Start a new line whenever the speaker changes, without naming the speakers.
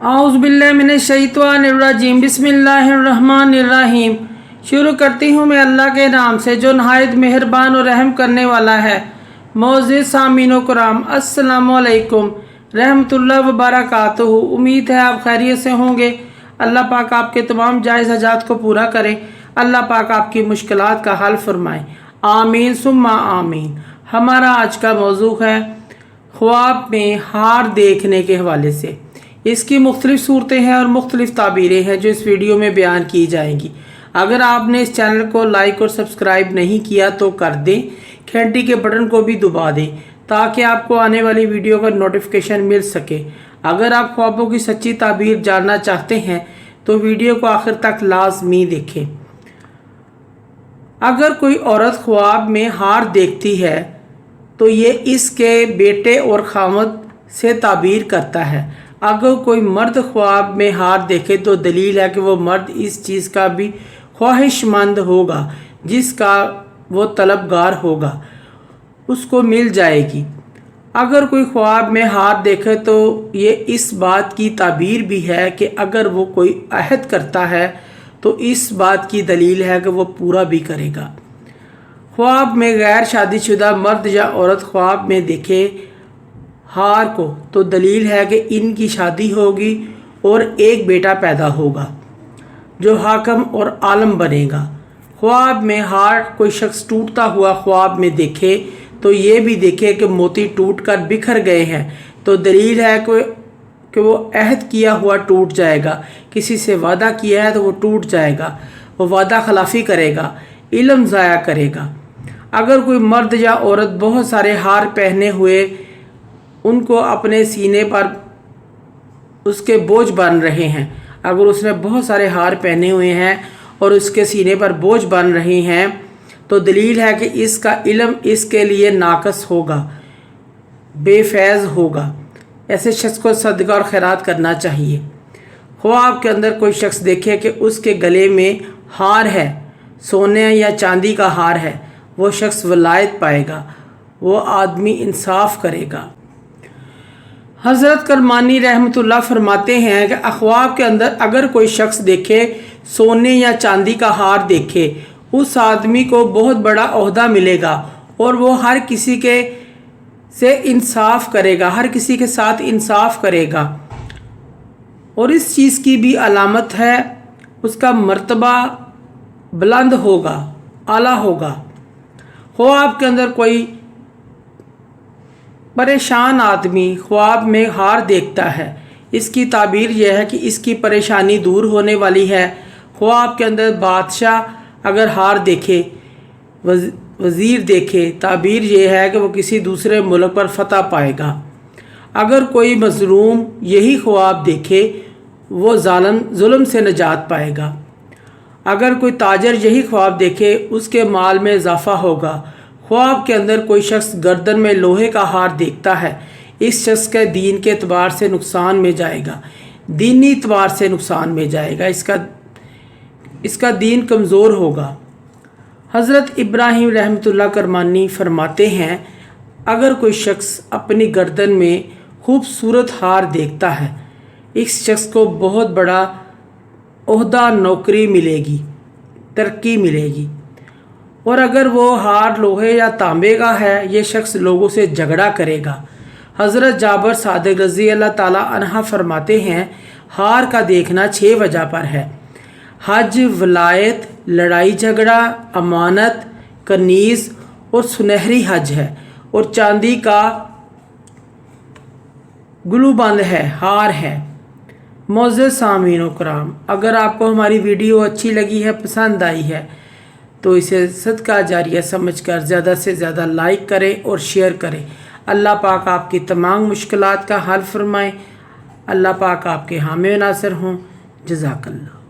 औज़ुबिल्लाहिमिनश्शैतानिर्रजीम बिस्मिल्लाहिर्रहमानिर्रहीम। शुरू करती हूँ मैं अल्लाह के नाम से जो नहायत मेहरबान और रहम करने वाला है। मोअज़्ज़िज़ सामीन कराम, अस्सलामु अलैकुम रहमतुल्लाह व बरकातुहू। उम्मीद है आप खैरियत से होंगे। अल्लाह पाक आपके तमाम जायज़ हजात को पूरा करें। अल्लाह पाक आपकी मुश्किलात का हल फरमाए। आमीन सुम्मा आमीन। हमारा आज का मौजू है ख्वाब में हार देखने के हवाले से। इसकी मुख्तलिफ सूरतें हैं और मुख्तलिफ ताबीरें हैं जो इस वीडियो में बयान की जाएंगी। अगर आपने इस चैनल को लाइक और सब्सक्राइब नहीं किया तो कर दें, घंटी के बटन को भी दबा दें ताकि आपको आने वाली वीडियो का नोटिफिकेशन मिल सके। अगर आप ख्वाबों की सच्ची ताबीर जानना चाहते हैं तो वीडियो को आखिर तक लाजमी देखें। अगर कोई औरत ख्वाब में हार देखती है तो ये इसके बेटे और खामद से ताबीर करता है। अगर कोई मर्द ख्वाब में हार देखे तो दलील है कि वो मर्द इस चीज़ का भी ख्वाहिशमंद होगा जिसका वो तलबगार होगा, उसको मिल जाएगी। अगर कोई ख्वाब में हार देखे तो ये इस बात की ताबीर भी है कि अगर वो कोई अहद करता है तो इस बात की दलील है कि वो पूरा भी करेगा। ख्वाब में गैर शादीशुदा मर्द या औरत ख्वाब में देखे हार को तो दलील है कि इनकी शादी होगी और एक बेटा पैदा होगा जो हाकम और आलम बनेगा। ख्वाब में हार कोई शख्स टूटता हुआ ख्वाब में देखे तो ये भी देखे कि मोती टूटकर बिखर गए हैं तो दलील है कि वो अहद किया हुआ टूट जाएगा। किसी से वादा किया है तो वो टूट जाएगा, वो वादा खिलाफ़ी करेगा, इल्म ज़ाया करेगा। अगर कोई मर्द या औरत बहुत सारे हार पहने हुए उनको अपने सीने पर उसके बोझ बन रहे हैं, अगर उसने बहुत सारे हार पहने हुए हैं और उसके सीने पर बोझ बन रहे हैं तो दलील है कि इसका इल्म इसके लिए नाकस होगा, बेफैज़ होगा। ऐसे शख्स को सदका और खैरात करना चाहिए। ख्वाब के अंदर कोई शख्स देखे कि उसके गले में हार है, सोने या चांदी का हार है, वो शख्स वलायत पाएगा, वो आदमी इंसाफ करेगा। हज़रत करमानी रहमतुल्लाह फरमाते हैं कि ख्वाब के अंदर अगर कोई शख्स देखे सोने या चांदी का हार देखे, उस आदमी को बहुत बड़ा ओहदा मिलेगा और वो हर किसी के से इंसाफ करेगा, हर किसी के साथ इंसाफ करेगा। और इस चीज़ की भी अलामत है उसका मर्तबा बुलंद होगा, आला होगा। ख्वाब के अंदर कोई परेशान आदमी ख्वाब में हार देखता है, इसकी ताबीर यह है कि इसकी परेशानी दूर होने वाली है। ख्वाब के अंदर बादशाह अगर हार देखे, वज़ीर देखे, ताबीर यह है कि वो किसी दूसरे मुल्क पर फतह पाएगा। अगर कोई मज़लूम यही ख्वाब देखे वो जुल्म से निजात पाएगा। अगर कोई ताजर यही ख्वाब देखे उसके माल में इजाफ़ा होगा। ख्वाब के अंदर कोई शख्स गर्दन में लोहे का हार देखता है, इस शख्स के दीन के एतबार से नुकसान में जाएगा, दीनी एतबार से नुकसान में जाएगा, इसका दीन कमज़ोर होगा। हज़रत इब्राहीम रहमतुल्लाह करमानी फरमाते हैं अगर कोई शख्स अपनी गर्दन में खूबसूरत हार देखता है, इस शख्स को बहुत बड़ा ओहदा, नौकरी मिलेगी, तरक्की मिलेगी। और अगर वो हार लोहे या तांबे का है, ये शख्स लोगों से झगड़ा करेगा। हज़रत जाबर सादिक रज़ी अल्लाह ताला अन्हा फरमाते हैं हार का देखना 6 वजह पर है। हज, वलायत, लड़ाई झगड़ा, अमानत, कनीज़ और सुनहरी हज है। और चांदी का गुलूबंद है, हार है। मोअज़्ज़िज़ सामीन कराम, अगर आपको हमारी वीडियो अच्छी लगी है, पसंद आई है तो इसे सदका जारिया समझकर ज़्यादा से ज़्यादा लाइक करें और शेयर करें। अल्लाह पाक आपकी तमाम मुश्किलात का हल फरमाए। अल्लाह पाक आपके हामी नासिर हों। जज़ाकल्लाह।